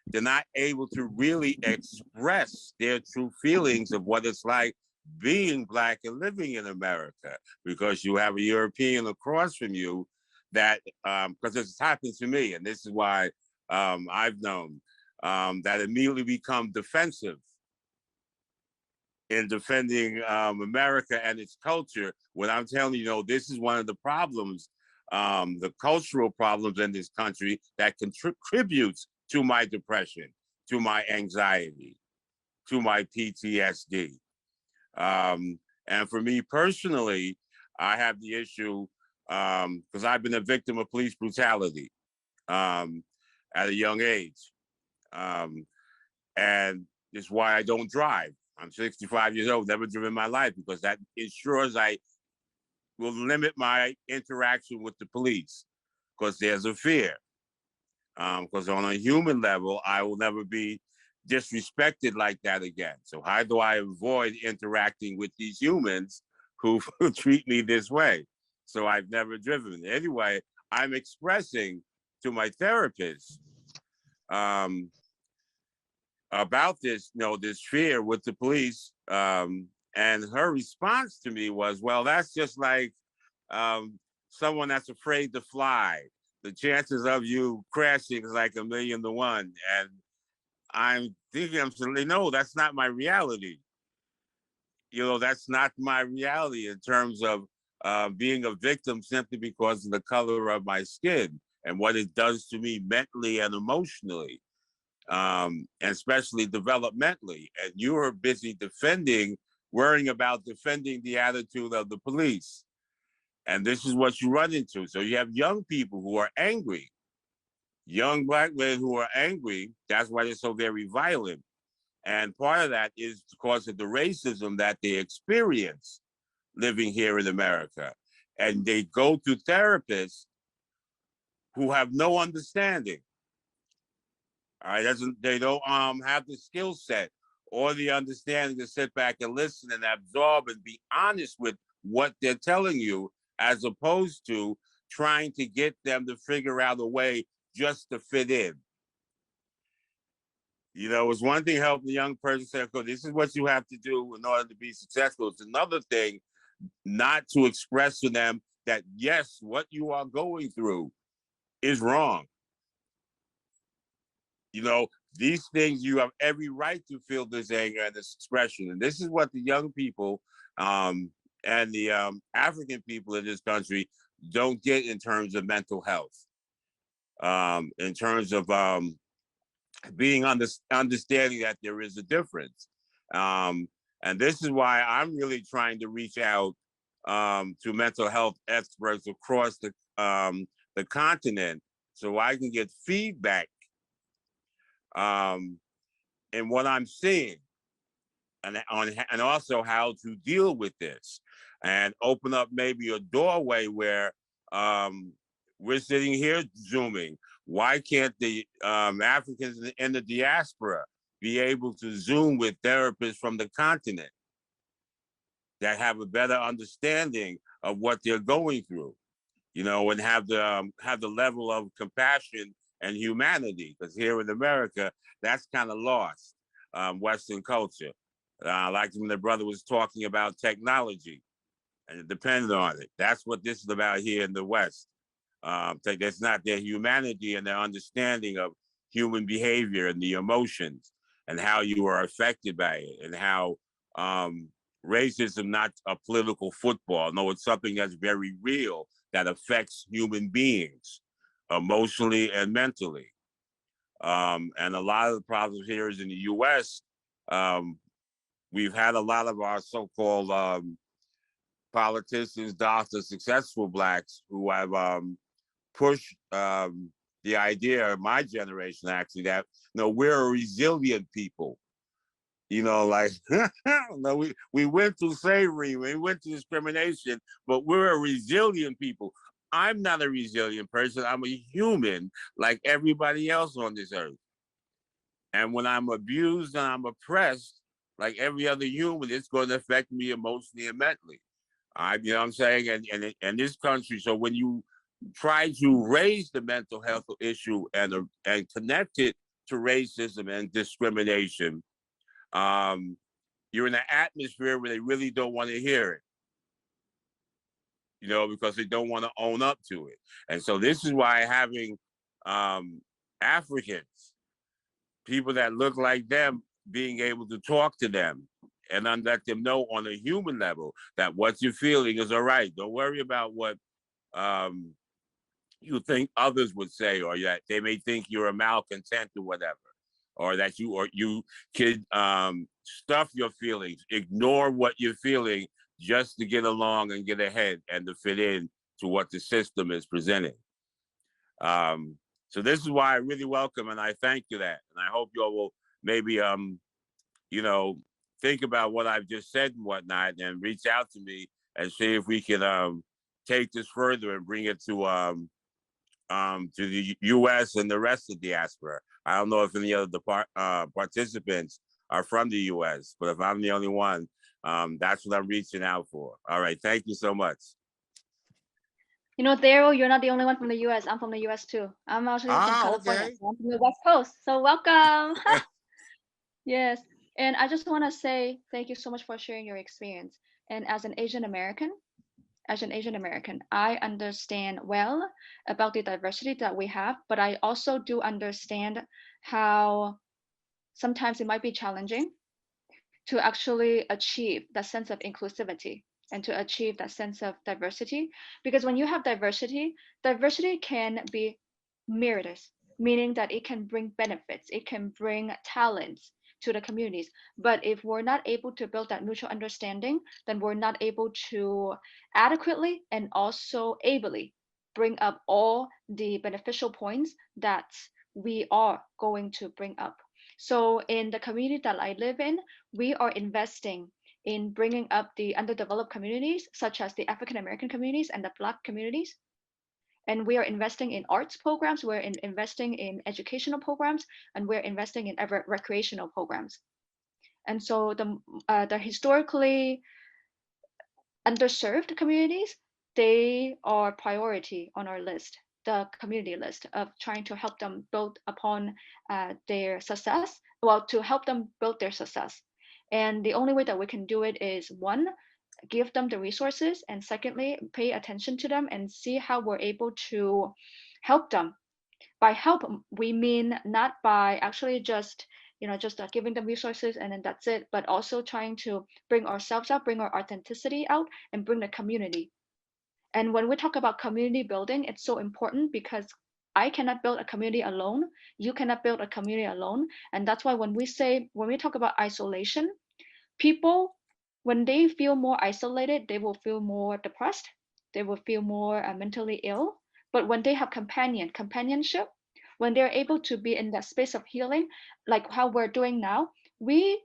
they're not able to really express their true feelings of what it's like being Black and living in America, because you have a European across from you that, because this has happened to me, and this is why I've known that immediately become defensive in defending America and its culture, when I'm telling you, this is one of the problems, the cultural problems in this country that contributes to my depression, to my anxiety, to my PTSD. And for me personally, I have the issue because I've been a victim of police brutality. at a young age. And it's why I don't drive. I'm 65 years old, never driven in my life, because that ensures I will limit my interaction with the police, because there's a fear. Because on a human level, I will never be disrespected like that again. So how do I avoid interacting with these humans who treat me this way? So I've never driven. Anyway, I'm expressing to my therapist about this, this fear with the police. And her response to me was, well, that's just like someone that's afraid to fly. The chances of you crashing is like 1,000,000 to 1. And I'm thinking, I'm saying, no, that's not my reality. That's not my reality in terms of being a victim simply because of the color of my skin and what it does to me mentally and emotionally, and especially developmentally. And you are busy worrying about defending the attitude of the police. And this is what you run into. So you have young people who are angry, young Black men who are angry. That's why they're so very violent. And part of that is because of the racism that they experience living here in America. And they go to therapists who have no understanding. All right, they don't have the skill set or the understanding to sit back and listen and absorb and be honest with what they're telling you, as opposed to trying to get them to figure out a way just to fit in. It's one thing helping a young person say, okay, this is what you have to do in order to be successful. It's another thing not to express to them that, yes, what you are going through is wrong. These things, you have every right to feel this anger and this expression. And this is what the young people and the African people in this country don't get in terms of mental health, in terms of being understanding that there is a difference. And this is why I'm really trying to reach out to mental health experts across the continent, so I can get feedback in what I'm seeing, and also how to deal with this, and open up maybe a doorway where we're sitting here Zooming. Why can't the Africans in the diaspora be able to Zoom with therapists from the continent that have a better understanding of what they're going through, and have the level of compassion and humanity? Because here in America, that's kind of lost, Western culture. Like when the brother was talking about technology and it depended on it. That's what this is about here in the West. That's not their humanity and their understanding of human behavior and the emotions and how you are affected by it, and how racism not a political football. No, it's something that's very real that affects human beings emotionally and mentally. And a lot of the problems here is in the U.S. We've had a lot of our so-called politicians, doctors, successful Blacks who have pushed the idea of my generation, actually, that we're a resilient people. Like we went through slavery, we went through discrimination, but we're a resilient people. I'm not a resilient person. I'm a human like everybody else on this earth. And when I'm abused and I'm oppressed, like every other human, it's going to affect me emotionally and mentally. You know what I'm saying? And this country, so when you try to raise the mental health issue and connect it to racism and discrimination, you're in an atmosphere where they really don't want to hear it, because they don't want to own up to it. And so this is why having Africans, people that look like them, being able to talk to them and then let them know on a human level that what you're feeling is all right. Don't worry about what you think others would say, or that they may think you're a malcontent or whatever, or that you could stuff your feelings, ignore what you're feeling just to get along and get ahead and to fit in to what the system is presenting. So this is why I really welcome and I thank you that. And I hope you all will maybe, you know, think about what I've just said and whatnot and reach out to me and see if we can take this further and bring it to the U.S. and the rest of the diaspora. I don't know if any other participants are from the U.S., but if I'm the only one, that's what I'm reaching out for. All right, thank you so much. You know, Daryl, you're not the only one from the US. I'm from the US too. I'm actually from California. Okay. So I'm from the West Coast. So welcome. Yes. And I just want to say thank you so much for sharing your experience. And as an Asian American, I understand well about the diversity that we have, but I also do understand how sometimes it might be challenging to actually achieve that sense of inclusivity and to achieve that sense of diversity. Because when you have diversity, diversity can be meritorious, meaning that it can bring benefits, it can bring talents to the communities. But if we're not able to build that mutual understanding, then we're not able to adequately and also ably bring up all the beneficial points that we are going to bring up. So in the community that I live in, we are investing in bringing up the underdeveloped communities, such as the African American communities and the Black communities. And we are investing in arts programs, we're investing in educational programs, and we're investing in recreational programs. And so the historically underserved communities, they are priority on our list, the community list of trying to help them build upon their success, well, to help them build their success. And the only way that we can do it is one, give them the resources, and secondly, pay attention to them and see how we're able to help them. By help, we mean not by actually just giving them resources and then that's it, but also trying to bring ourselves out, bring our authenticity out, and bring the community. And when we talk about community building, it's so important because I cannot build a community alone. You cannot build a community alone. And that's why when we talk about isolation, people, when they feel more isolated, they will feel more depressed. They will feel more mentally ill. But when they have companionship, when they're able to be in that space of healing, like how we're doing now, we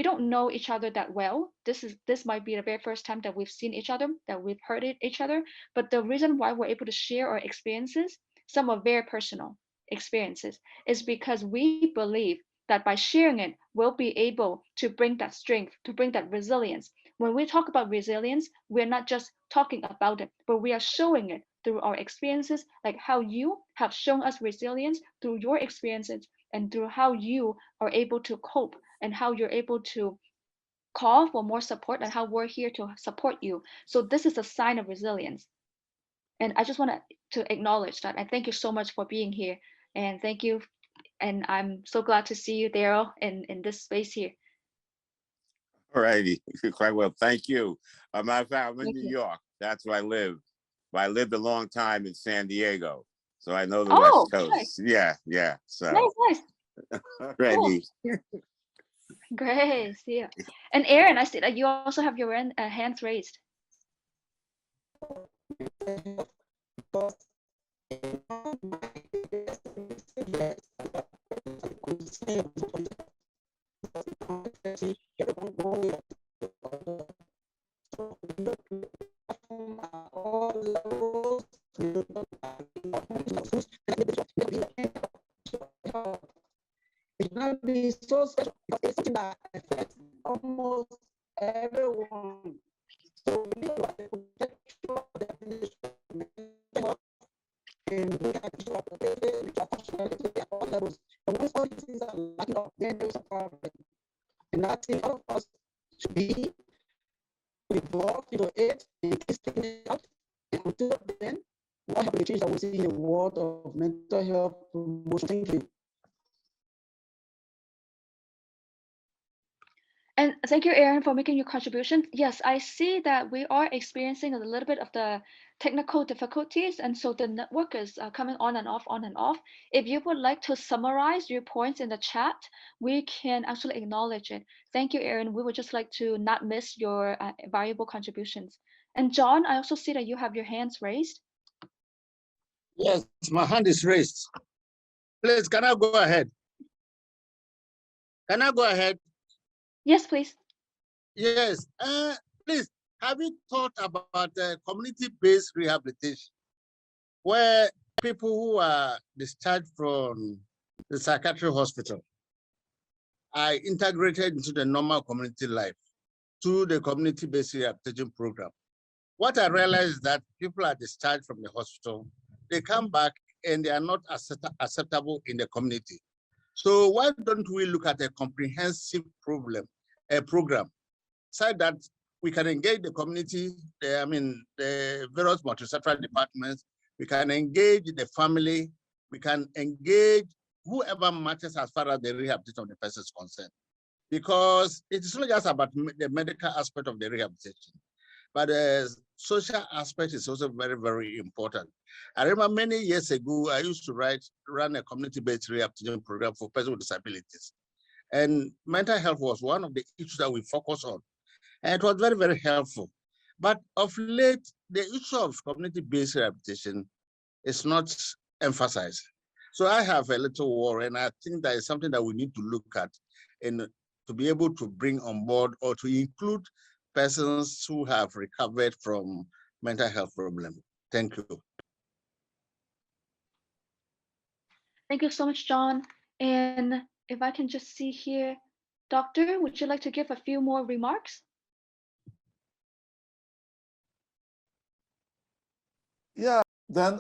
don't know each other that well. This might be the very first time that we've seen each other, that we've heard each other. But the reason why we're able to share our experiences, some are very personal experiences, is because we believe that by sharing it, we'll be able to bring that strength, to bring that resilience. When we talk about resilience, we're not just talking about it, but we are showing it through our experiences, like how you have shown us resilience through your experiences and through how you are able to cope and how you're able to call for more support and how we're here to support you. So this is a sign of resilience. And I just want to acknowledge that. And thank you so much for being here. And thank you. And I'm so glad to see you, Daryl, in this space here. All righty, quite well. Thank you. Matter of fact, I'm in Thank New you. York. That's where I live. But I lived a long time in San Diego, so I know the Oh, West Coast. nice. Yeah. So, Nice. all righty. Cool. Great. See ya. And Aaron, I see that you also have your hands raised. It might be so special because it's something that affects almost everyone. So we need to contextual definition and look at functionality at all levels. But once all these things are lacking up, then there's a problem. And I think all of us should be involved into it and keep sticking it out. And until then, what have the change that we see in the world of mental health promotion? Thank you. And thank you, Aaron, for making your contribution. Yes, I see that we are experiencing a little bit of the technical difficulties, and so the network is coming on and off, on and off. If you would like to summarize your points in the chat, we can actually acknowledge it. Thank you, Aaron. We would just like to not miss your valuable contributions. And John, I also see that you have your hands raised. Yes, my hand is raised. Please, can I go ahead? Can I go ahead? Yes, please. Yes. Please, have you thought about community-based rehabilitation, where people who are discharged from the psychiatric hospital are integrated into the normal community life through the community-based rehabilitation program? What I realized is that people are discharged from the hospital, they come back and they are not acceptable in the community. So why don't we look at a comprehensive program so that we can engage the community, the various multi-sectoral departments, we can engage the family, we can engage whoever matters as far as the rehabilitation of the person is concerned. Because it's not just about the medical aspect of the rehabilitation, but the social aspect is also very, very important. I remember many years ago, I used to run a community-based rehabilitation program for persons with disabilities. And mental health was one of the issues that we focused on. And it was very, very helpful. But of late, the issue of community-based rehabilitation is not emphasized. So I have a little worry, and I think that is something that we need to look at and to be able to bring on board or to include persons who have recovered from mental health problems. Thank you. Thank you so much, John. And if I can just see here, Doctor, would you like to give a few more remarks? Yeah, then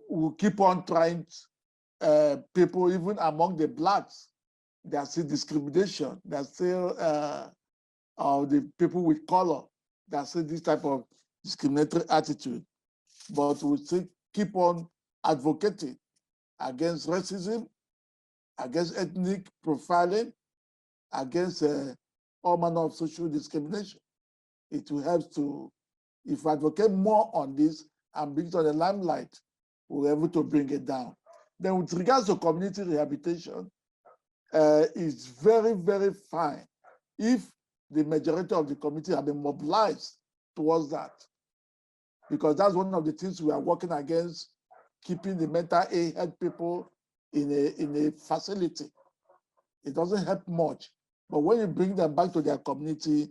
we'll keep on trying, people, even among the Blacks, there's still discrimination. There's still the people with color. There's still this type of discriminatory attitude. But we still keep on advocating against racism, against ethnic profiling, against all manner of social discrimination. It will help to, if we advocate more on this and bring it on the limelight, we're able to bring it down. Then with regards to community rehabilitation, it's very, very fine if the majority of the community have been mobilized towards that. Because that's one of the things we are working against, keeping the mental health people in a facility. It doesn't help much. But when you bring them back to their community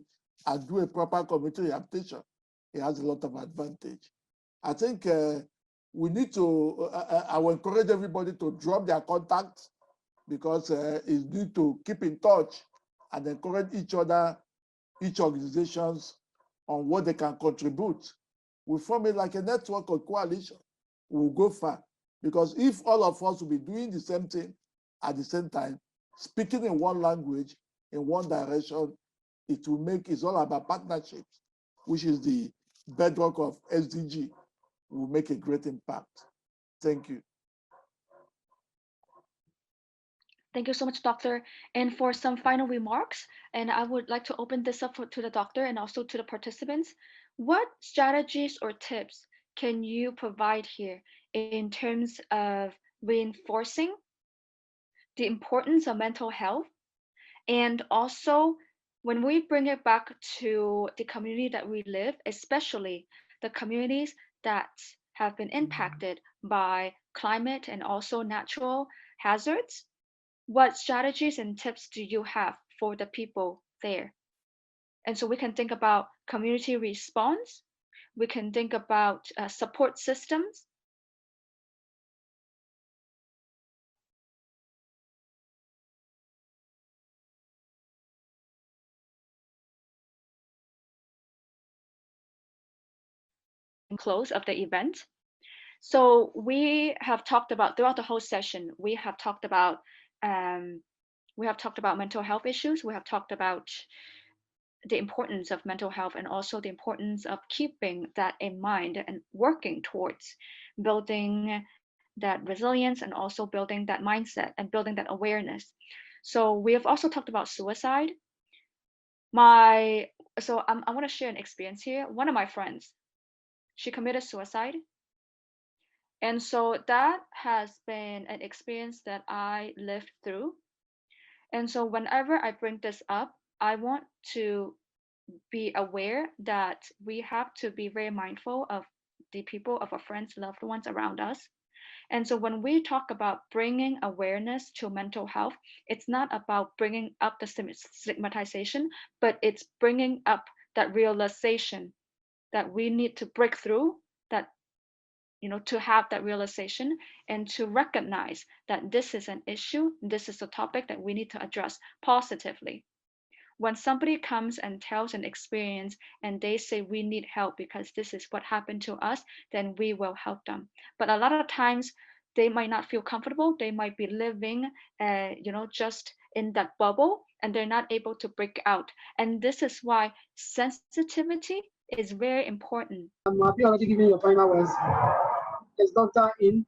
and do a proper community rehabilitation, it has a lot of advantage. I think we need to, I will encourage everybody to drop their contacts, because it's need to keep in touch and encourage each other, each organizations on what they can contribute. We form it like a network or coalition. We'll go far, because if all of us will be doing the same thing at the same time, speaking in one language, in one direction, it will make, it's all about partnerships, which is the bedrock of SDG. Will make a great impact. Thank you. Thank you so much, Doctor. And for some final remarks, and I would like to open this up to the doctor and also to the participants. What strategies or tips can you provide here in terms of reinforcing the importance of mental health? And also, when we bring it back to the community that we live, especially the communities that have been impacted by climate and also natural hazards, what strategies and tips do you have for the people there? And so we can think about community response, we can think about support systems. Close of the event. So we have talked about throughout the whole session, we have talked about mental health issues. We have talked about the importance of mental health and also the importance of keeping that in mind and working towards building that resilience and also building that mindset and building that awareness. So we have also talked about suicide. I want to share an experience here. One of my friends, she committed suicide. And so that has been an experience that I lived through. And so whenever I bring this up, I want to be aware that we have to be very mindful of the people, of our friends, loved ones around us. And so when we talk about bringing awareness to mental health, it's not about bringing up the stigmatization, but it's bringing up that realization that we need to break through, that, to have that realization and to recognize that this is an issue, this is a topic that we need to address positively. When somebody comes and tells an experience and they say we need help because this is what happened to us, then we will help them. But a lot of times they might not feel comfortable. They might be living, just in that bubble, and they're not able to break out. And this is why sensitivity is very important. I'm happy already giving your final words. Is Dr. in?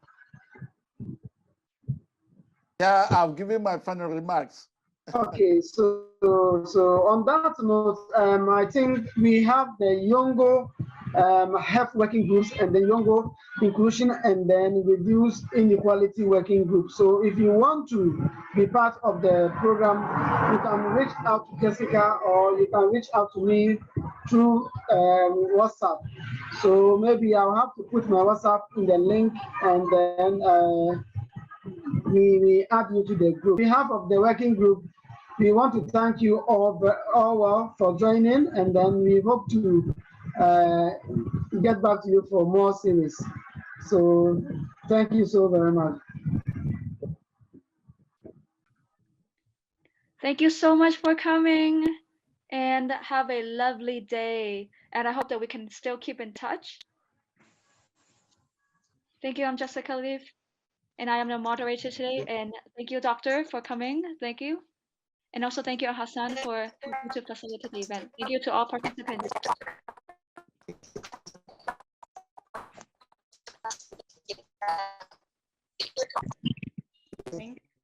Yeah, I've given my final remarks. Okay, so on that note, I think we have the YOUNGO health working groups and the YOUNGO inclusion and then reduce inequality working group. So if you want to be part of the program, you can reach out to Jessica or you can reach out to me through WhatsApp. So maybe I'll have to put my WhatsApp in the link and then we add you to the group. On behalf of the working group, we want to thank you all for joining, and then we hope to get back to you for more series. So thank you so very much. Thank you so much for coming, and have a lovely day. And I hope that we can still keep in touch. Thank you. I'm Jessica Leaf, and I am the moderator today. And thank you, Doctor, for coming. Thank you. And also thank you, Hassan, for helping to facilitate the event. Thank you to all participants. Thank you.